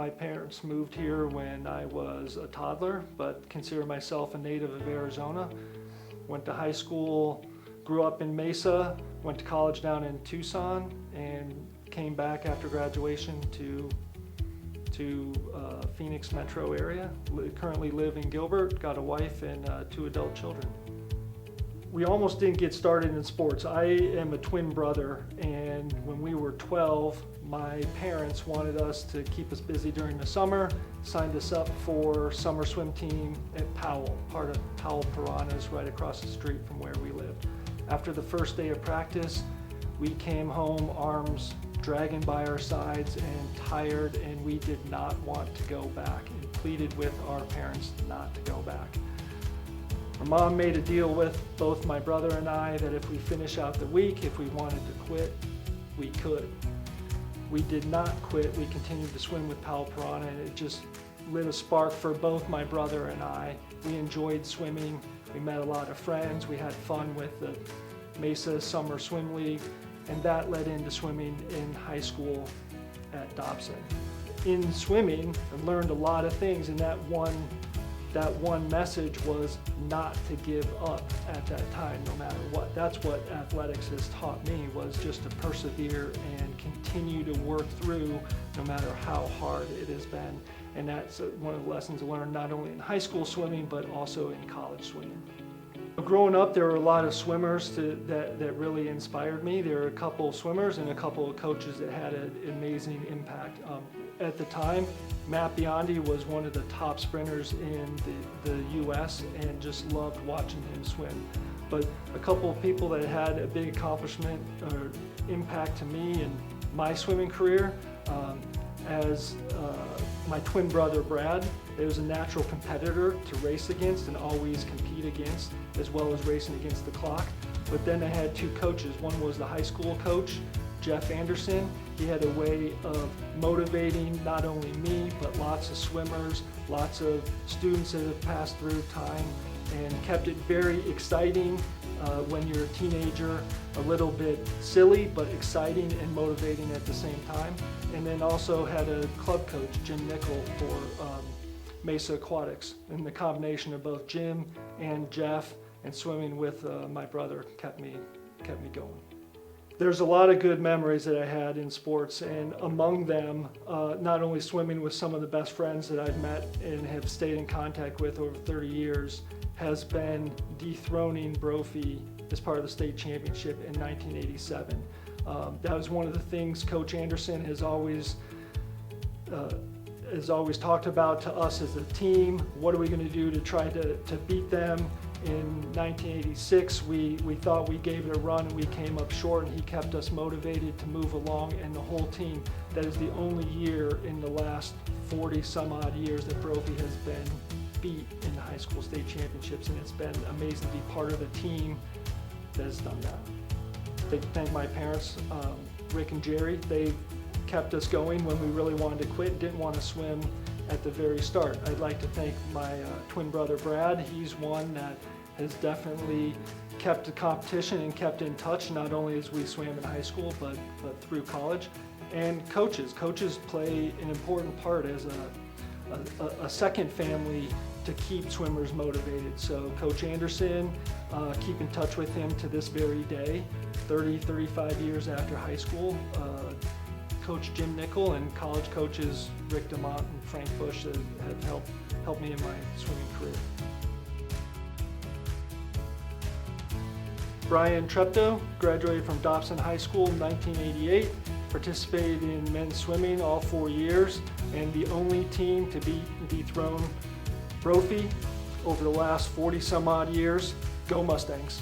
My parents moved here when I was a toddler, but consider myself a native of Arizona. Went to high school, grew up in Mesa, went to college down in Tucson, and came back after graduation to Phoenix metro area. Currently live in Gilbert, got a wife and 2 adult children. We almost didn't get started in sports. I am a twin brother, and when we were 12, my parents wanted us to keep us busy during the summer, signed us up for summer swim team at Powell, part of Powell Piranhas right across the street from where we lived. After the first day of practice, we came home, arms dragging by our sides and tired, and we did not want to go back and pleaded with our parents not to go back. Our mom made a deal with both my brother and I that if we finish out the week, if we wanted to quit, we could. We did not quit. We continued to swim with Powell Piranha, and it just lit a spark for both my brother and I. We enjoyed swimming. We met a lot of friends. We had fun with the Mesa Summer Swim League, and that led into swimming in high school at Dobson. In swimming, I learned a lot of things, and that one message was not to give up at that time, no matter what. That's what athletics has taught me, was just to persevere and continue to work through no matter how hard it has been. And that's one of the lessons I learned not only in high school swimming, but also in college swimming. Growing up, there were a lot of swimmers that really inspired me. There were a couple of swimmers and a couple of coaches that had an amazing impact. At the time, Matt Biondi was one of the top sprinters in the U.S. and just loved watching him swim. But a couple of people that had a big accomplishment or impact to me and my swimming career, as my twin brother Brad, he was a natural competitor to race against and always compete against, as well as racing against the clock. But then I had 2 coaches. One was the high school coach, Jeff Anderson. He had a way of motivating not only me, but lots of swimmers, lots of students that have passed through time, and kept it very exciting when you're a teenager, a little bit silly, but exciting and motivating at the same time. And then also had a club coach, Jim Nickel, for Mesa Aquatics. And the combination of both Jim and Jeff and swimming with my brother kept me going. There's a lot of good memories that I had in sports, and among them, not only swimming with some of the best friends that I've met and have stayed in contact with over 30 years, has been dethroning Brophy as part of the state championship in 1987. That was one of the things Coach Anderson has always talked about to us as a team. What are we going to do to try to beat them? In 1986, we thought we gave it a run and we came up short, and he kept us motivated to move along, and the whole team. That is the only year in the last 40 some odd years that Brophy has been beat in the high school state championships, and it's been amazing to be part of a team that has done that. I'd like to thank my parents, Rick and Jerry. They kept us going when we really wanted to quit, didn't want to swim at the very start. I'd like to thank my twin brother Brad. He's one that has definitely kept the competition and kept in touch, not only as we swam in high school, but through college. And coaches. Coaches play an important part as a second family to keep swimmers motivated. So Coach Anderson, keep in touch with him to this very day, 35 years after high school. Coach Jim Nickel and college coaches Rick DeMont and Frank Bush that have helped me in my swimming career. Brian Treptow graduated from Dobson High School in 1988, participated in men's swimming all 4 years, and the only team to dethrone Brophy over the last 40 some odd years. Go Mustangs!